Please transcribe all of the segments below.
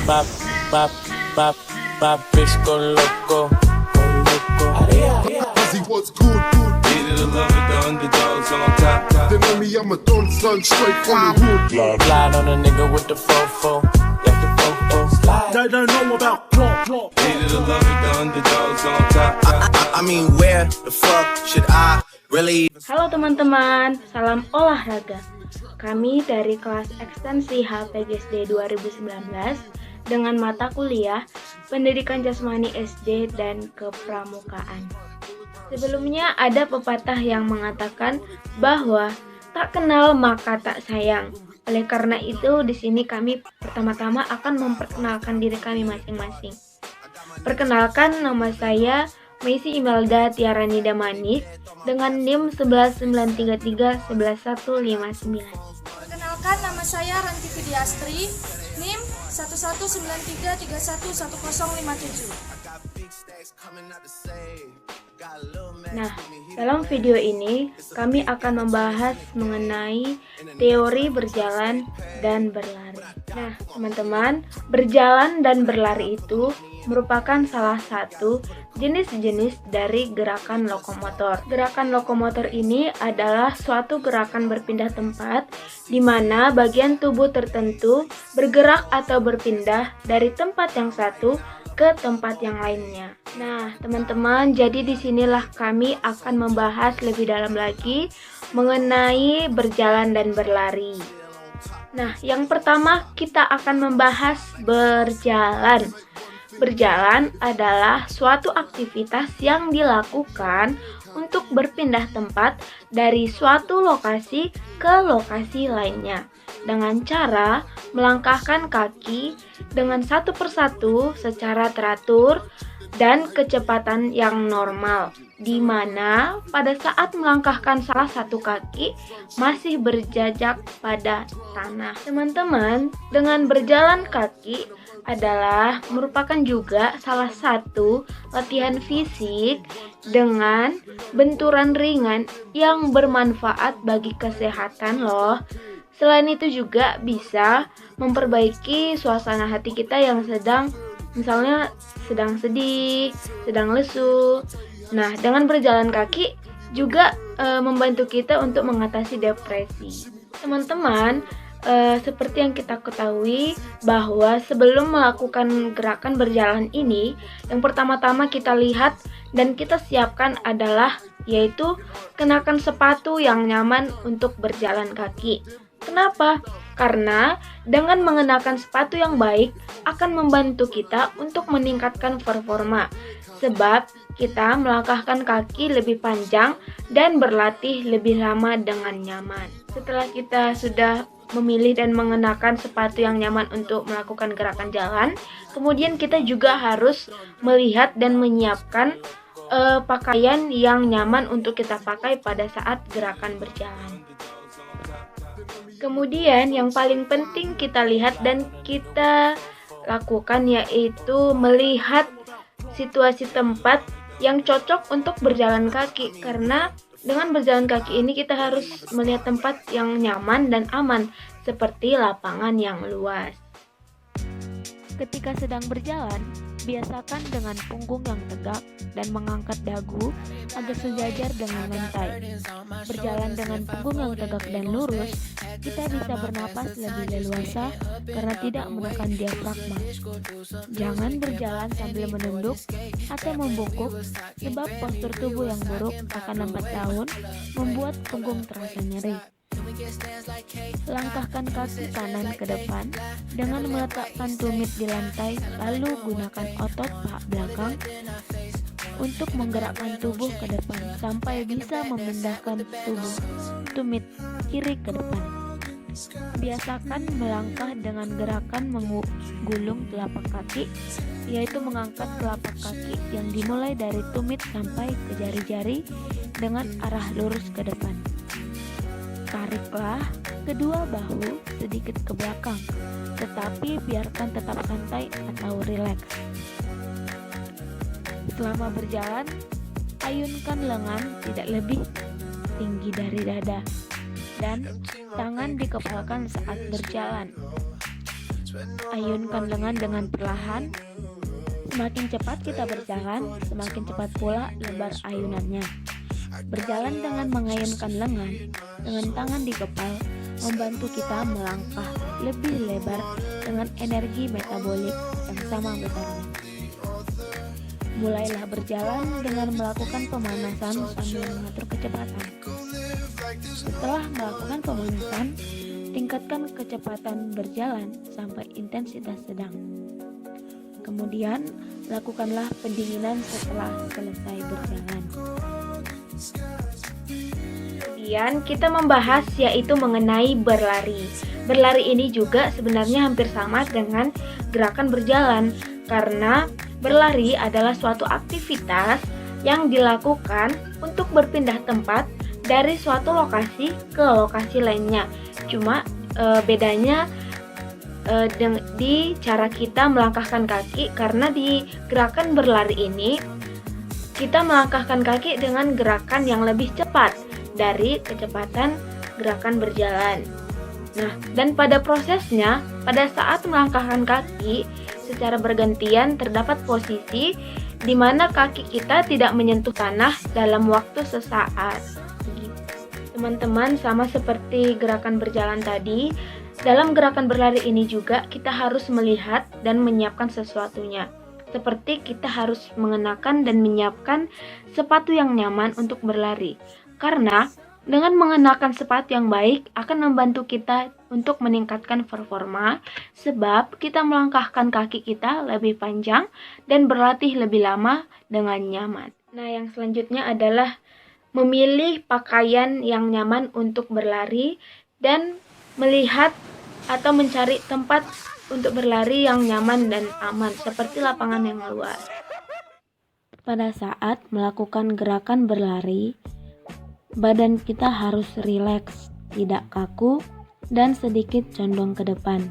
Pap, pap, pap, papis con loco. Ozzy, what's good, good? Needed a lover, the underdogs on top. They know me, I'm a don son, straight from the hood. Slide on a nigga with the fofo. Let the fofo slide. They don't know about plot. Needed a lover, the underdogs on top. I mean, where the fuck should I really? Halo teman-teman, salam olahraga. Kami dari kelas ekstensi HPGSD 2019 dengan mata kuliah Pendidikan Jasmani SD dan Kepramukaan. Sebelumnya ada pepatah yang mengatakan bahwa tak kenal maka tak sayang. Oleh karena itu, di sini kami pertama-tama akan memperkenalkan diri kami masing-masing. Perkenalkan, nama saya Meisi Imelda Tiarani Damanik dengan NIM 11933111159. Perkenalkan, nama saya Ranti Fidiastri, NIM 11933111057. Nah, dalam video ini kami akan membahas mengenai teori berjalan dan berlari. Nah, teman-teman, berjalan dan berlari itu merupakan salah satu jenis-jenis dari gerakan lokomotor. Gerakan lokomotor ini adalah suatu gerakan berpindah tempat di mana bagian tubuh tertentu bergerak atau berpindah dari tempat yang satu ke tempat yang lainnya. Nah, teman-teman, jadi disinilah kami akan membahas lebih dalam lagi mengenai berjalan dan berlari. Nah, yang pertama kita akan membahas berjalan. Berjalan adalah suatu aktivitas yang dilakukan untuk berpindah tempat dari suatu lokasi ke lokasi lainnya dengan cara melangkahkan kaki dengan satu persatu secara teratur dan kecepatan yang normal, di mana pada saat melangkahkan salah satu kaki masih berjajak pada tanah. Teman-teman, dengan berjalan kaki adalah merupakan juga salah satu latihan fisik dengan benturan ringan yang bermanfaat bagi kesehatan loh. Selain itu juga bisa memperbaiki suasana hati kita yang sedang sedih, sedang lesu. Nah, dengan berjalan kaki juga membantu kita untuk mengatasi depresi. Teman-teman, seperti yang kita ketahui bahwa sebelum melakukan gerakan berjalan ini, yang pertama-tama kita lihat dan kita siapkan adalah yaitu kenakan sepatu yang nyaman untuk berjalan kaki. Kenapa? Karena dengan mengenakan sepatu yang baik akan membantu kita untuk meningkatkan performa, sebab kita melangkahkan kaki lebih panjang dan berlatih lebih lama dengan nyaman. Setelah kita sudah memilih dan mengenakan sepatu yang nyaman untuk melakukan gerakan jalan, kemudian kita juga harus melihat dan menyiapkan pakaian yang nyaman untuk kita pakai pada saat gerakan berjalan. Kemudian yang paling penting kita lihat dan kita lakukan yaitu melihat situasi tempat yang cocok untuk berjalan kaki, karena dengan berjalan kaki ini kita harus melihat tempat yang nyaman dan aman seperti lapangan yang luas. Ketika sedang berjalan, biasakan dengan punggung yang tegak dan mengangkat dagu agar sejajar dengan lantai. Berjalan dengan punggung yang tegak dan lurus, kita bisa bernapas lebih leluasa karena tidak menekan diafragma. Jangan berjalan sambil menunduk atau membungkuk, sebab postur tubuh yang buruk akan lambat laun membuat punggung terasa nyeri. Langkahkan kaki kanan ke depan dengan meletakkan tumit di lantai, lalu gunakan otot paha belakang untuk menggerakkan tubuh ke depan sampai bisa memindahkan tumit kiri ke depan. Biasakan melangkah dengan gerakan menggulung telapak kaki, yaitu mengangkat telapak kaki yang dimulai dari tumit sampai ke jari-jari dengan arah lurus ke depan. Tariklah kedua bahu sedikit ke belakang, tetapi biarkan tetap santai atau rileks. Selama berjalan, ayunkan lengan tidak lebih tinggi dari dada dan tangan dikepalkan saat berjalan. Ayunkan lengan dengan perlahan. Semakin cepat kita berjalan, semakin cepat pula lebar ayunannya. Berjalan dengan mengayunkan lengan dengan tangan di kepal membantu kita melangkah lebih lebar dengan energi metabolik yang sama besarnya. Mulailah berjalan dengan melakukan pemanasan sambil mengatur kecepatan. Setelah melakukan pemanasan, tingkatkan kecepatan berjalan sampai intensitas sedang. Kemudian, lakukanlah pendinginan setelah selesai berjalan. Kemudian kita membahas yaitu mengenai berlari. Berlari ini juga sebenarnya hampir sama dengan gerakan berjalan, karena berlari adalah suatu aktivitas yang dilakukan untuk berpindah tempat dari suatu lokasi ke lokasi lainnya. Cuma bedanya di cara kita melangkahkan kaki, karena di gerakan berlari ini kita melangkahkan kaki dengan gerakan yang lebih cepat dari kecepatan gerakan berjalan. Nah, dan pada prosesnya, pada saat melangkahkan kaki secara bergantian terdapat posisi di mana kaki kita tidak menyentuh tanah dalam waktu sesaat. Teman-teman, sama seperti gerakan berjalan tadi, dalam gerakan berlari ini juga kita harus melihat dan menyiapkan sesuatunya. Seperti kita harus mengenakan dan menyiapkan sepatu yang nyaman untuk berlari. Karena dengan mengenakan sepatu yang baik akan membantu kita untuk meningkatkan performa, sebab kita melangkahkan kaki kita lebih panjang dan berlatih lebih lama dengan nyaman. Nah, yang selanjutnya adalah memilih pakaian yang nyaman untuk berlari dan melihat atau mencari tempat untuk berlari yang nyaman dan aman, seperti lapangan yang luas. Pada saat melakukan gerakan berlari, badan kita harus rileks, tidak kaku, dan sedikit condong ke depan.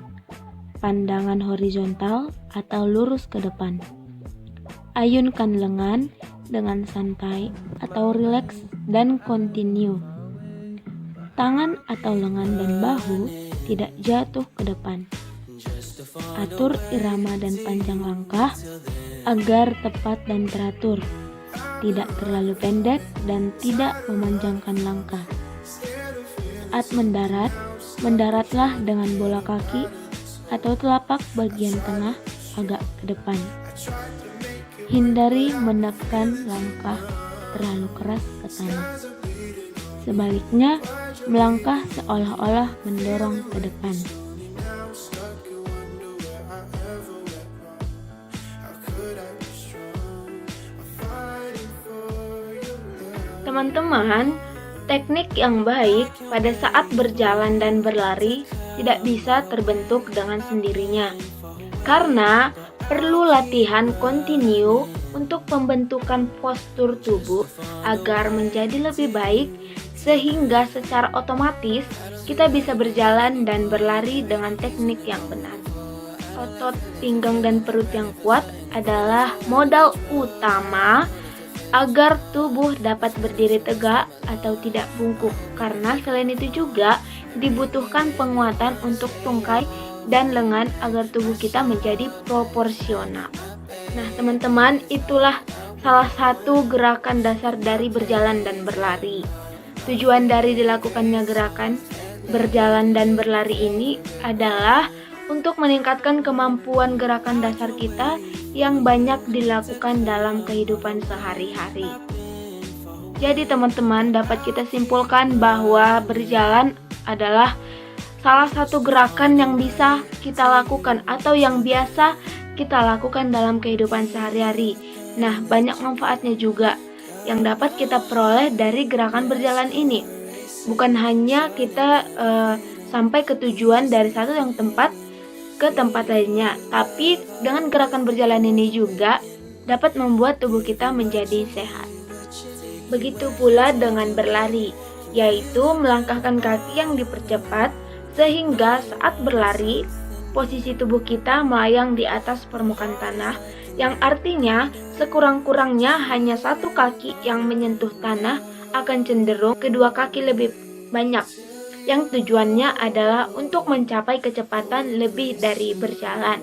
Pandangan horizontal atau lurus ke depan. Ayunkan lengan dengan santai atau rileks dan kontinu. Tangan atau lengan dan bahu tidak jatuh ke depan. Atur irama dan panjang langkah agar tepat dan teratur. Tidak terlalu pendek dan tidak memanjangkan langkah. Saat mendarat, mendaratlah dengan bola kaki atau telapak bagian tengah agak ke depan. Hindari menekan langkah terlalu keras ke tanah. Sebaliknya, melangkah seolah-olah mendorong ke depan. Teman-teman, teknik yang baik pada saat berjalan dan berlari tidak bisa terbentuk dengan sendirinya, karena perlu latihan kontinu untuk pembentukan postur tubuh agar menjadi lebih baik, sehingga secara otomatis kita bisa berjalan dan berlari dengan teknik yang benar. Otot pinggang dan perut yang kuat adalah modal utama agar tubuh dapat berdiri tegak atau tidak bungkuk, karena selain itu juga dibutuhkan penguatan untuk tungkai dan lengan agar tubuh kita menjadi proporsional. Nah, teman-teman, itulah salah satu gerakan dasar dari berjalan dan berlari. Tujuan dari dilakukannya gerakan berjalan dan berlari ini adalah untuk meningkatkan kemampuan gerakan dasar kita yang banyak dilakukan dalam kehidupan sehari-hari. Jadi teman-teman, dapat kita simpulkan bahwa berjalan adalah salah satu gerakan yang bisa kita lakukan atau yang biasa kita lakukan dalam kehidupan sehari-hari. Nah, banyak manfaatnya juga yang dapat kita peroleh dari gerakan berjalan ini. Bukan hanya kita sampai ke tujuan dari satu yang tempat ke tempat lainnya, tapi dengan gerakan berjalan ini juga dapat membuat tubuh kita menjadi sehat. Begitu pula dengan berlari, yaitu melangkahkan kaki yang dipercepat sehingga saat berlari posisi tubuh kita melayang di atas permukaan tanah, yang artinya sekurang-kurangnya hanya satu kaki yang menyentuh tanah akan cenderung kedua kaki lebih banyak. yang tujuannya adalah untuk mencapai kecepatan lebih dari berjalan.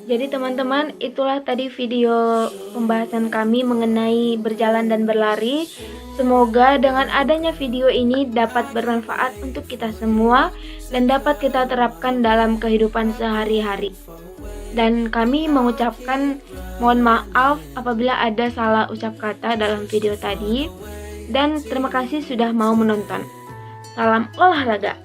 Jadi teman-teman, itulah tadi video pembahasan kami mengenai berjalan dan berlari. Semoga dengan adanya video ini dapat bermanfaat untuk kita semua dan dapat kita terapkan dalam kehidupan sehari-hari. Dan kami mengucapkan mohon maaf apabila ada salah ucap kata dalam video tadi. Dan terima kasih sudah mau menonton. Salam olahraga.